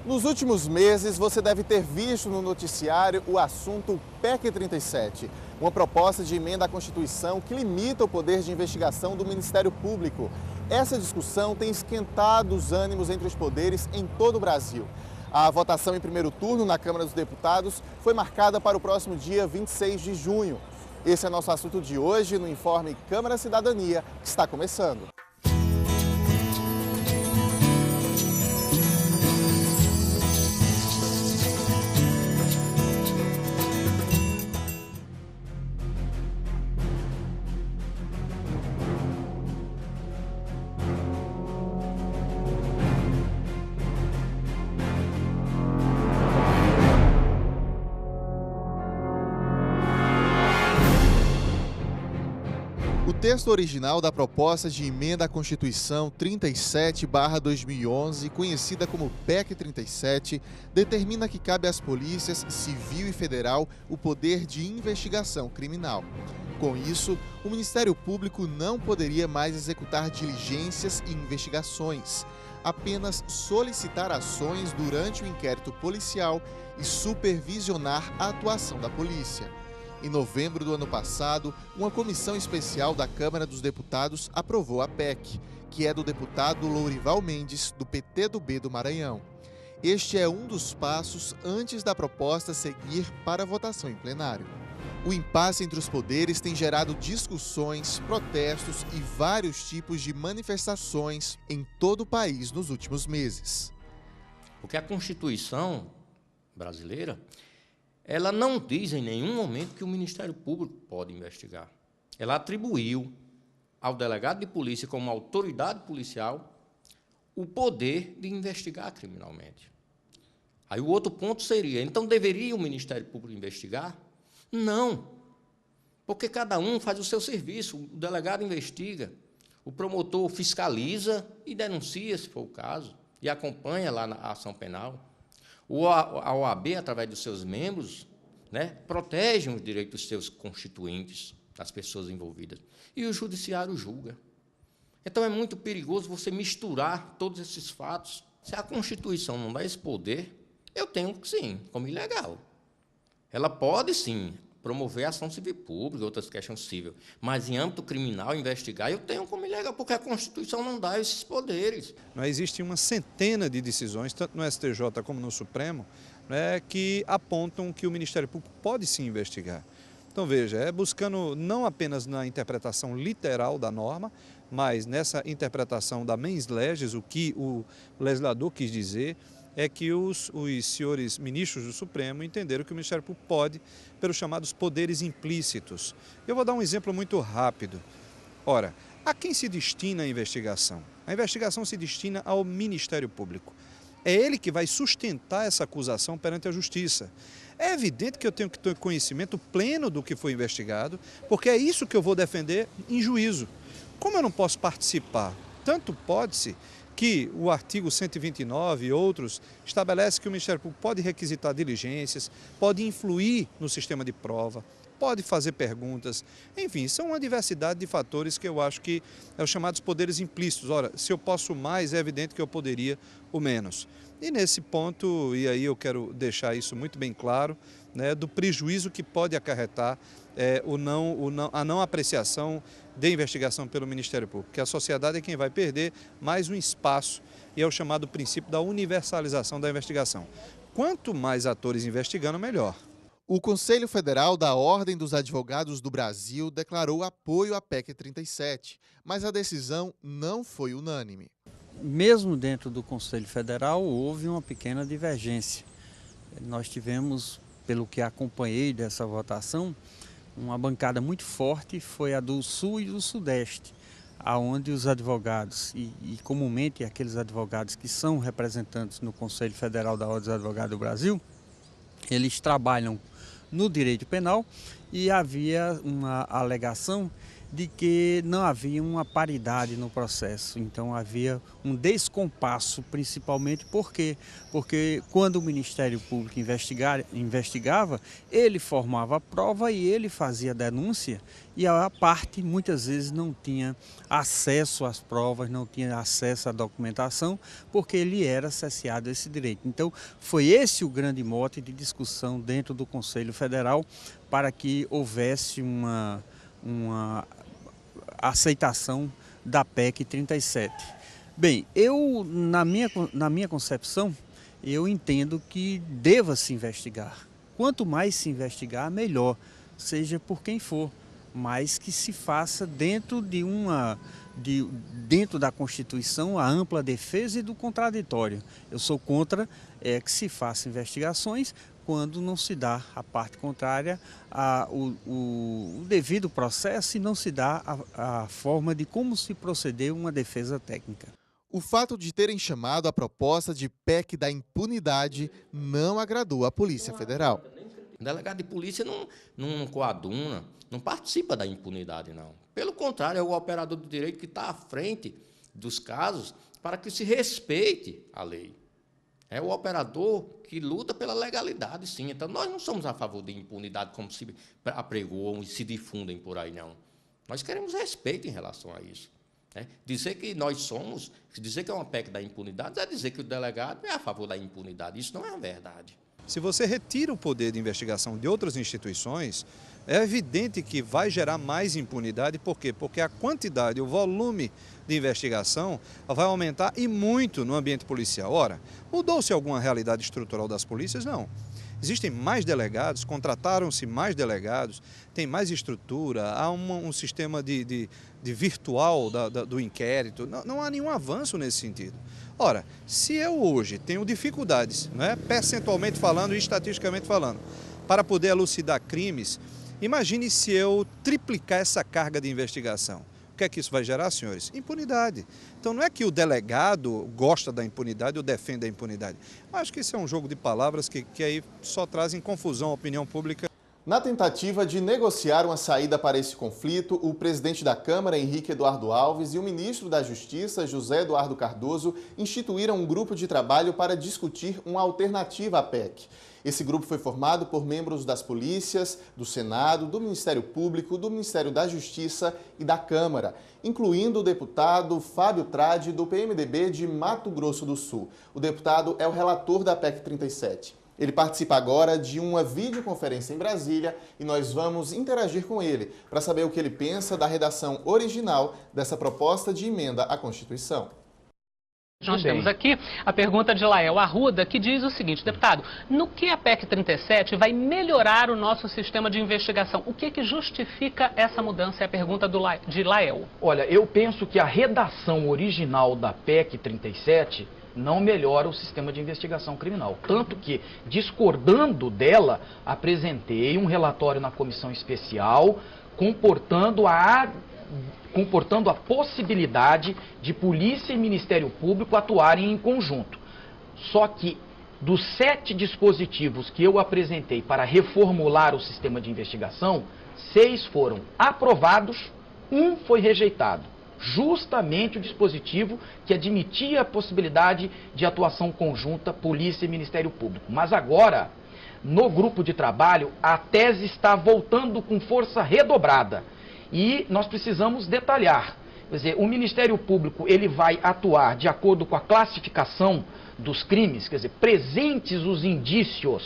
Nos últimos meses, você deve ter visto no noticiário o assunto PEC 37, uma proposta de emenda à Constituição que limita o poder de investigação do Ministério Público. Essa discussão tem esquentado os ânimos entre os poderes em todo o Brasil. A votação em primeiro turno na Câmara dos Deputados foi marcada para o próximo dia 26 de junho. Esse é nosso assunto de hoje no Informe Câmara Cidadania, que está começando. O texto original da proposta de emenda à Constituição 37/2011, conhecida como PEC 37, determina que cabe às polícias civil e federal o poder de investigação criminal. Com isso, o Ministério Público não poderia mais executar diligências e investigações, apenas solicitar ações durante o inquérito policial e supervisionar a atuação da polícia. Em novembro do ano passado, uma comissão especial da Câmara dos Deputados aprovou a PEC, que é do deputado Lourival Mendes, do PTdoB do Maranhão. Este é um dos passos antes da proposta seguir para a votação em plenário. O impasse entre os poderes tem gerado discussões, protestos e vários tipos de manifestações em todo o país nos últimos meses. Porque a Constituição brasileira, ela não diz em nenhum momento que o Ministério Público pode investigar. Ela atribuiu ao delegado de polícia, como autoridade policial, o poder de investigar criminalmente. Aí o outro ponto seria, então deveria o Ministério Público investigar? Não, porque cada um faz o seu serviço. O delegado investiga, o promotor fiscaliza e denuncia, se for o caso, e acompanha lá na ação penal. A OAB, através dos seus membros, protege os direitos dos seus constituintes, das pessoas envolvidas. E o judiciário julga. Então, é muito perigoso você misturar todos esses fatos. Se a Constituição não dá esse poder, eu tenho, sim, como ilegal. Ela pode, sim, promover ação civil pública, outras questões cíveis, mas em âmbito criminal, investigar, eu tenho como ilegal, porque a Constituição não dá esses poderes. Existe uma centena de decisões, tanto no STJ como no Supremo, que apontam que o Ministério Público pode sim investigar. Então, veja, buscando não apenas na interpretação literal da norma, mas nessa interpretação da mens legis, o que o legislador quis dizer, é que os senhores ministros do Supremo entenderam que o Ministério Público pode, pelos chamados poderes implícitos. Eu vou dar um exemplo muito rápido. Ora, a quem se destina a investigação? A investigação se destina ao Ministério Público. É ele que vai sustentar essa acusação perante a Justiça. É evidente que eu tenho que ter conhecimento pleno do que foi investigado, porque é isso que eu vou defender em juízo. Como eu não posso participar, tanto pode-se que o artigo 129 e outros estabelece que o Ministério Público pode requisitar diligências, pode influir no sistema de prova, pode fazer perguntas, enfim, são uma diversidade de fatores que eu acho que é os chamados poderes implícitos. Ora, se eu posso mais, é evidente que eu poderia o menos. E nesse ponto, e aí eu quero deixar isso muito bem claro, do prejuízo que pode acarretar a não apreciação de investigação pelo Ministério Público, que a sociedade é quem vai perder mais um espaço, e é o chamado princípio da universalização da investigação. Quanto mais atores investigando, melhor. O Conselho Federal da Ordem dos Advogados do Brasil declarou apoio à PEC 37, mas a decisão não foi unânime. Mesmo dentro do Conselho Federal, houve uma pequena divergência. Nós tivemos, pelo que acompanhei dessa votação, uma bancada muito forte, foi a do Sul e do Sudeste, aonde os advogados, e comumente aqueles advogados que são representantes no Conselho Federal da Ordem dos Advogados do Brasil, eles trabalham no direito penal e havia uma alegação de que não havia uma paridade no processo. Então havia um descompasso, principalmente porque quando o Ministério Público investigava, ele formava a prova e ele fazia a denúncia, e a parte muitas vezes não tinha acesso às provas, não tinha acesso à documentação, porque ele era cesseado esse direito. Então foi esse o grande mote de discussão dentro do Conselho Federal para que houvesse uma aceitação da PEC 37. Bem, na minha concepção, eu entendo que deva se investigar. Quanto mais se investigar, melhor, seja por quem for, mas que se faça dentro dentro da Constituição a ampla defesa e do contraditório. Eu sou contra que se faça investigações quando não se dá à parte contrária o devido processo e não se dá a forma de como se proceder uma defesa técnica. O fato de terem chamado a proposta de PEC da impunidade não agradou a Polícia Federal. O delegado de polícia não coaduna, não participa da impunidade, não. Pelo contrário, é o operador do direito que está à frente dos casos para que se respeite a lei. É o operador que luta pela legalidade, sim. Então, nós não somos a favor de impunidade, como se apregoam e se difundem por aí, não. Nós queremos respeito em relação a isso. Né? Dizer que dizer que é uma PEC da impunidade, é dizer que o delegado é a favor da impunidade. Isso não é a verdade. Se você retira o poder de investigação de outras instituições, é evidente que vai gerar mais impunidade. Por quê? Porque a quantidade, o volume de investigação vai aumentar e muito no ambiente policial. Ora, mudou-se alguma realidade estrutural das polícias? Não. Existem mais delegados, contrataram-se mais delegados, tem mais estrutura, há um sistema de virtual do inquérito, não há nenhum avanço nesse sentido. Ora, se eu hoje tenho dificuldades, né, percentualmente falando e estatisticamente falando, para poder elucidar crimes, imagine se eu triplicar essa carga de investigação. O que é que isso vai gerar, senhores? Impunidade. Então não é que o delegado gosta da impunidade ou defende a impunidade. Eu acho que isso é um jogo de palavras que aí só trazem confusão à opinião pública. Na tentativa de negociar uma saída para esse conflito, o presidente da Câmara, Henrique Eduardo Alves, e o ministro da Justiça, José Eduardo Cardoso, instituíram um grupo de trabalho para discutir uma alternativa à PEC. Esse grupo foi formado por membros das polícias, do Senado, do Ministério Público, do Ministério da Justiça e da Câmara, incluindo o deputado Fábio Tradi, do PMDB de Mato Grosso do Sul. O deputado é o relator da PEC 37. Ele participa agora de uma videoconferência em Brasília e nós vamos interagir com ele para saber o que ele pensa da redação original dessa proposta de emenda à Constituição. Nós temos aqui a pergunta de Lael Arruda, que diz o seguinte: deputado, no que a PEC 37 vai melhorar o nosso sistema de investigação? O que justifica essa mudança? É a pergunta de Lael. Olha, eu penso que a redação original da PEC 37 não melhora o sistema de investigação criminal. Tanto que, discordando dela, apresentei um relatório na comissão especial comportando a possibilidade de polícia e Ministério Público atuarem em conjunto. Só que, dos 7 dispositivos que eu apresentei para reformular o sistema de investigação, 6 foram aprovados, 1 foi rejeitado. Justamente o dispositivo que admitia a possibilidade de atuação conjunta polícia e Ministério Público. Mas agora, no grupo de trabalho, a tese está voltando com força redobrada. E nós precisamos detalhar. Quer dizer, o Ministério Público ele vai atuar de acordo com a classificação dos crimes, quer dizer, presentes os indícios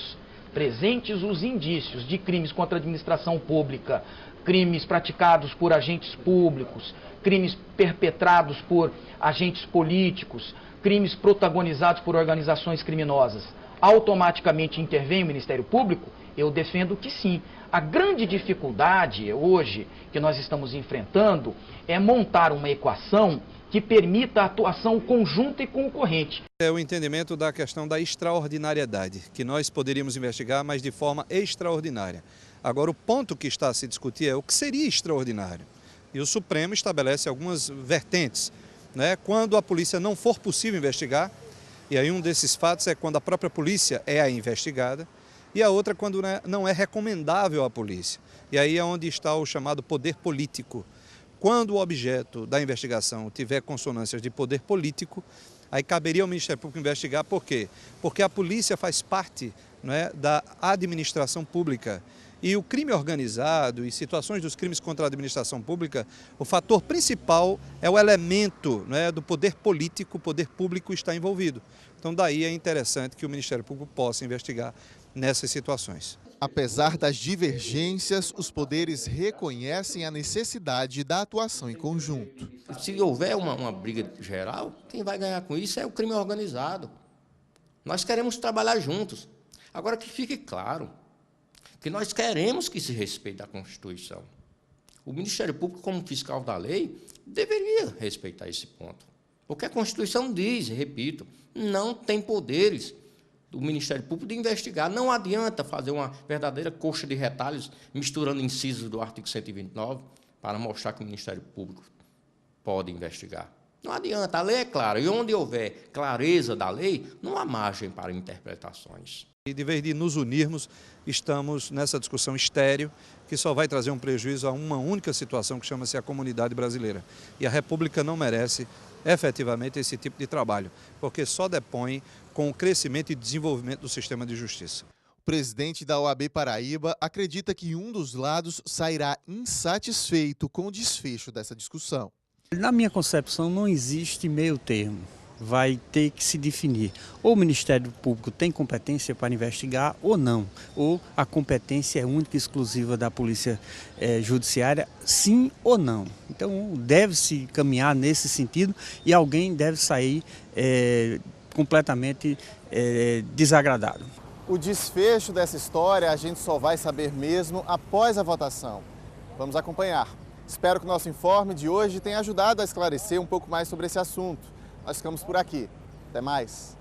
de crimes contra a administração pública, crimes praticados por agentes públicos, crimes perpetrados por agentes políticos, crimes protagonizados por organizações criminosas. Automaticamente intervém o Ministério Público? Eu defendo que sim. A grande dificuldade hoje que nós estamos enfrentando é montar uma equação que permita a atuação conjunta e concorrente. É o entendimento da questão da extraordinariedade, que nós poderíamos investigar, mas de forma extraordinária. Agora, o ponto que está a se discutir é o que seria extraordinário. E o Supremo estabelece algumas vertentes, né? Quando a polícia não for possível investigar, e aí um desses fatos é quando a própria polícia é a investigada, e a outra quando não é recomendável à polícia. E aí é onde está o chamado poder político. Quando o objeto da investigação tiver consonâncias de poder político, aí caberia ao Ministério Público investigar. Por quê? Porque a polícia faz parte, não é, da administração pública. E o crime organizado e situações dos crimes contra a administração pública, o fator principal é o elemento, não é, do poder político, o poder público está envolvido. Então daí é interessante que o Ministério Público possa investigar nessas situações. Apesar das divergências, os poderes reconhecem a necessidade da atuação em conjunto. Se houver uma briga geral, quem vai ganhar com isso é o crime organizado. Nós queremos trabalhar juntos. Agora que fique claro que nós queremos que se respeite a Constituição. O Ministério Público, como fiscal da lei, deveria respeitar esse ponto. Porque a Constituição diz, repito, não tem poderes do Ministério Público de investigar. Não adianta fazer uma verdadeira coxa de retalhos misturando incisos do artigo 129 para mostrar que o Ministério Público pode investigar. Não adianta, a lei é clara. E onde houver clareza da lei, não há margem para interpretações. E de vez de nos unirmos, estamos nessa discussão estéril que só vai trazer um prejuízo a uma única situação que chama-se a comunidade brasileira. E a República não merece efetivamente esse tipo de trabalho, porque só depõe com o crescimento e desenvolvimento do sistema de justiça. O presidente da OAB Paraíba acredita que um dos lados sairá insatisfeito com o desfecho dessa discussão. Na minha concepção, não existe meio termo. Vai ter que se definir. Ou o Ministério Público tem competência para investigar ou não. Ou a competência é única e exclusiva da Polícia Judiciária, sim ou não. Então deve-se caminhar nesse sentido e alguém deve sair completamente desagradado. O desfecho dessa história a gente só vai saber mesmo após a votação. Vamos acompanhar. Espero que o nosso informe de hoje tenha ajudado a esclarecer um pouco mais sobre esse assunto. Nós ficamos por aqui. Até mais.